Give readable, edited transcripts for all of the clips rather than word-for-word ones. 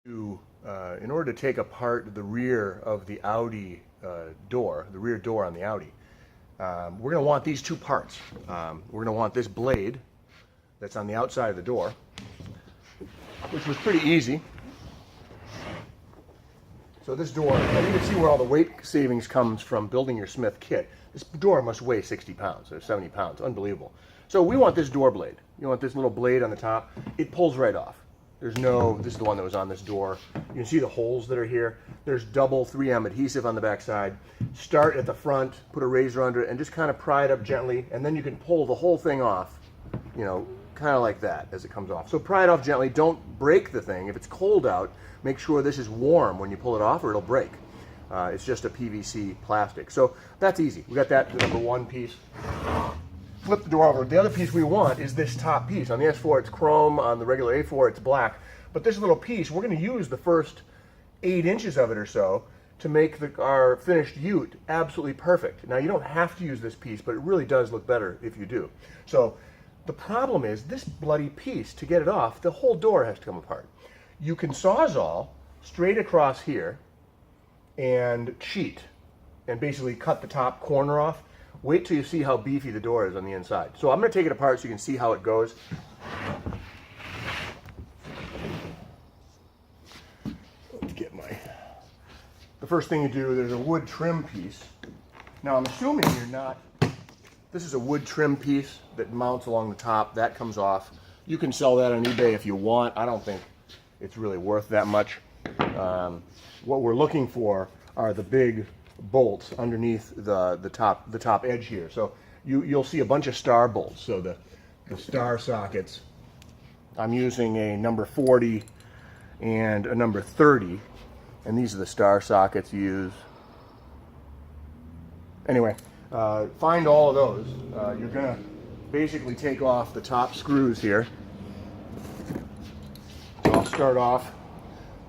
In order to take apart the rear of the Audi door, the rear door on the Audi, we're going to want these two parts. We're going to want this blade that's on the outside of the door, which was pretty easy. So this door, you can see where all the weight savings comes from building your Smith kit. This door must weigh 60 pounds or 70 pounds, unbelievable. So we want this door blade. You want this little blade on the top. It pulls right off. This is the one that was on this door. You can see the holes that are here. There's double 3M adhesive on the back side. Start at the front, put a razor under it, and just kind of pry it up gently, and then you can pull the whole thing off, kind of like that as it comes off. So pry it off gently. Don't break the thing. If it's cold out, make sure this is warm when you pull it off or it'll break. It's just a PVC plastic. So that's easy. We got that, the number one piece. Flip the door over. The other piece we want is this top piece. On the S4 it's chrome, on the regular A4 it's black. But this little piece, we're going to use the first 8 inches of it or so to make our finished ute absolutely perfect. Now you don't have to use this piece, but it really does look better if you do. So the problem is this bloody piece, to get it off, the whole door has to come apart. You can Sawzall straight across here and cheat and basically cut the top corner off. Wait till you see how beefy the door is on the inside. So I'm going to take it apart so you can see how it goes. Let's get the first thing you do, there's a wood trim piece. Now I'm assuming this is a wood trim piece that mounts along the top. That comes off. You can sell that on eBay if you want. I don't think it's really worth that much. What we're looking for are the big bolts underneath the top edge here. So you'll see a bunch of star bolts. So the star sockets, I'm using a number 40 and a number 30, and these are the star sockets you use. Anyway, find all of those. You're gonna basically take off the top screws here. So I'll start off.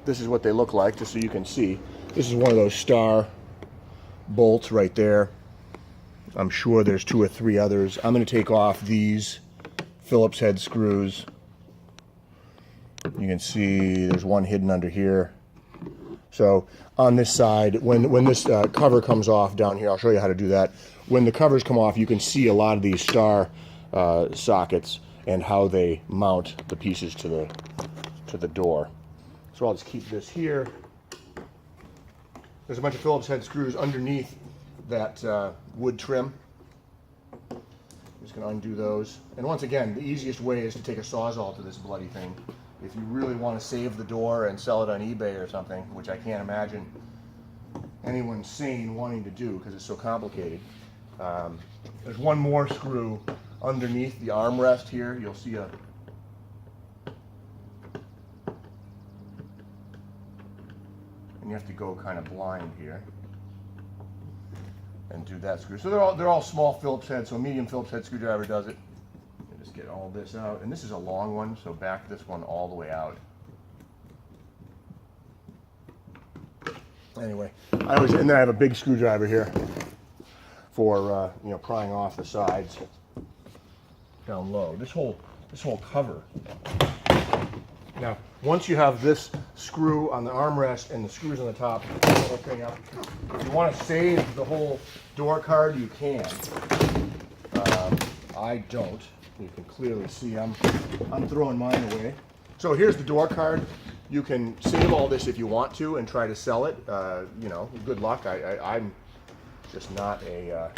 This is what they look like, just so you can see. This is one of those star bolts right there. I'm sure there's 2 or 3 others. I'm going to take off these Phillips head screws. You can see there's one hidden under here. So on this side, when this cover comes off down here, I'll show you how to do that. When the covers come off, you can see a lot of these star sockets and how they mount the pieces to the door. So I'll just keep this here. There's a bunch of Phillips head screws underneath that wood trim. I'm just going to undo those. And once again, the easiest way is to take a Sawzall to this bloody thing. If you really want to save the door and sell it on eBay or something, which I can't imagine anyone sane wanting to do because it's so complicated. There's one more screw underneath the armrest here. You'll see you have to go kind of blind here and do that screw. So they're all small Phillips head, so a medium Phillips head screwdriver does it. And just get all this out, and this is a long one, so back this one all the way out. Anyway, and then I have a big screwdriver here for prying off the sides down low. This whole cover. Now, once you have this screw on the armrest and the screws on the top, pull the whole thing up. If you want to save the whole door card, you can. I don't. You can clearly see I'm throwing mine away. So here's the door card. You can save all this if you want to and try to sell it. Good luck. I'm just not a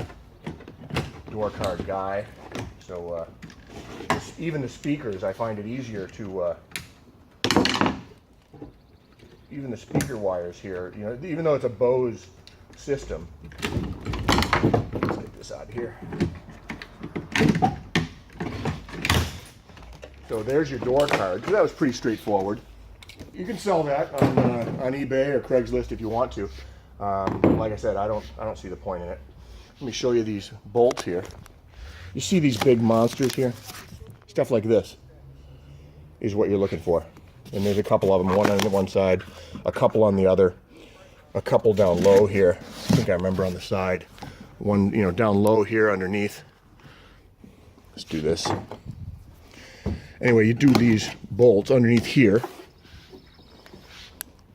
door card guy. So even the speakers, I find it easier to even the speaker wires here, even though it's a Bose system. Let's get this out of here. So there's your door card. That was pretty straightforward. You can sell that on eBay or Craigslist if you want to. Like I said, I don't see the point in it. Let me show you these bolts here. You see these big monsters here? Stuff like this is what you're looking for. And there's a couple of them, one on one side, a couple on the other, a couple down low here. I think I remember on the side. One, down low here underneath. Let's do this. Anyway, you do these bolts underneath here.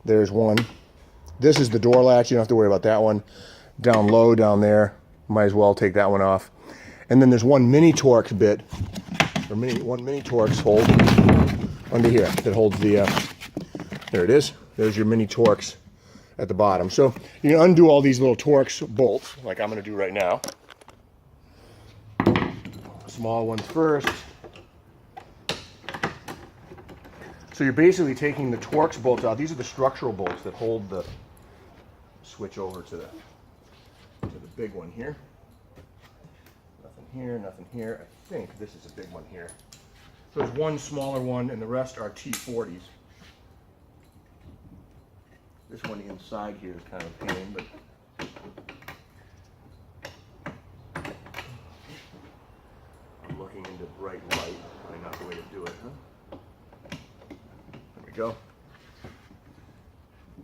There's one. This is the door latch. You don't have to worry about that one. Down low down there. Might as well take that one off. And then there's one mini Torx bit, or one mini Torx hold under here that holds the, there it is. There's your mini Torx at the bottom. So you can undo all these little Torx bolts, like I'm going to do right now. Small ones first. So you're basically taking the Torx bolts out. These are the structural bolts that hold the switch over to the big one here. Nothing here, nothing here. I think this is a big one here. So there's one smaller one, and the rest are T40s. This one inside here is kind of a pain, but I'm looking into bright light. Probably not the way to do it, huh? There we go.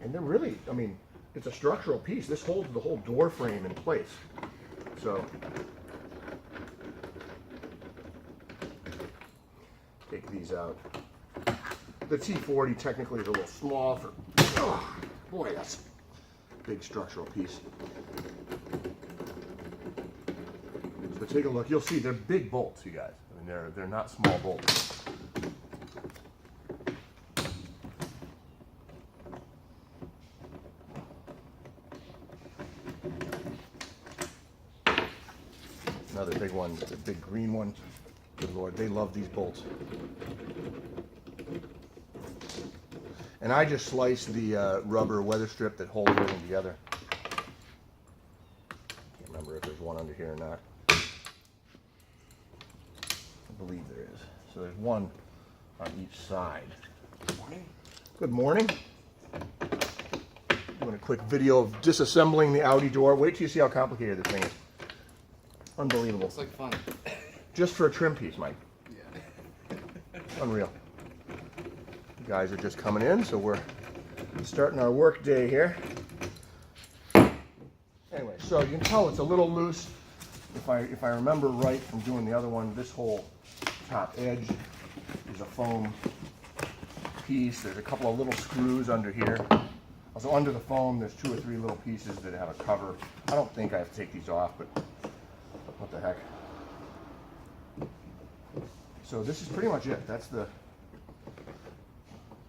And they're really, I mean, it's a structural piece. This holds the whole door frame in place. So take these out. The T40 technically is a little small for, oh boy, that's a big structural piece. So take a look. You'll see they're big bolts, you guys. I mean, they're not small bolts. Another big one, the big green one. Good Lord, they love these bolts. And I just sliced the rubber weather strip that holds everything together. Can't remember if there's one under here or not. I believe there is. So there's one on each side. Good morning. Good morning. Doing a quick video of disassembling the Audi door. Wait till you see how complicated this thing is. Unbelievable. It's like fun. Just for a trim piece, Mike. Yeah. Unreal. You guys are just coming in, so we're starting our work day here. Anyway, so you can tell it's a little loose. If I remember right from doing the other one, this whole top edge is a foam piece. There's a couple of little screws under here. Also under the foam, there's 2 or 3 little pieces that have a cover. I don't think I have to take these off, but what the heck. So this is pretty much it. That's the,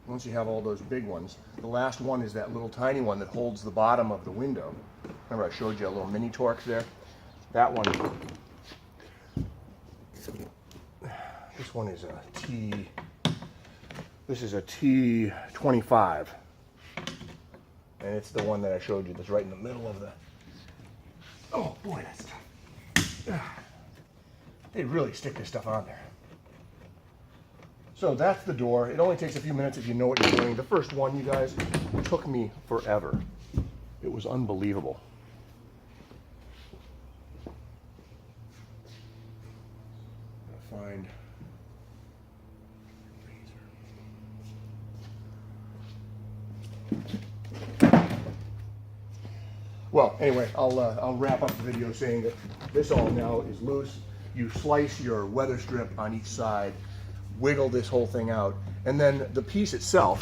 once you have all those big ones, the last one is that little tiny one that holds the bottom of the window. Remember I showed you a little mini Torx there? That one, this one is a T, this is a T25. And it's the one that I showed you that's right in the middle of the, oh boy, that's tough. They really stick this stuff on there. So that's the door. It only takes a few minutes if you know what you're doing. The first one, you guys, took me forever. It was unbelievable. I'm gonna find. Well, anyway, I'll wrap up the video saying that this all now is loose. You slice your weather strip on each side, wiggle this whole thing out, and then the piece itself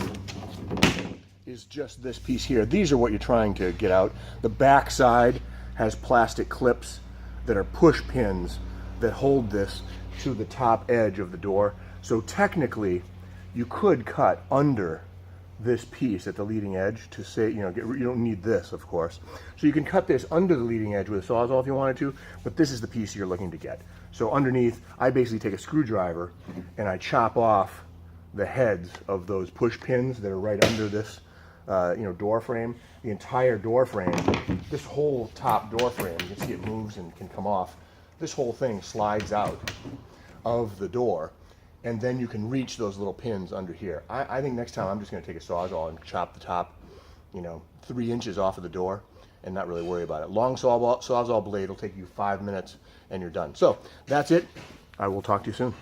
is just this piece here. These are what you're trying to get out. The back side has plastic clips that are push pins that hold this to the top edge of the door. So technically, you could cut under this piece at the leading edge to say, you know, you don't need this, of course. So you can cut this under the leading edge with a Sawzall if you wanted to, but this is the piece you're looking to get. So underneath, I basically take a screwdriver and I chop off the heads of those push pins that are right under this, door frame. The entire door frame, this whole top door frame, you can see it moves and can come off. This whole thing slides out of the door. And then you can reach those little pins under here. I think next time I'm just going to take a Sawzall and chop the top, 3 inches off of the door and not really worry about it. Long Sawzall blade will take you 5 minutes and you're done. So that's it. I will talk to you soon.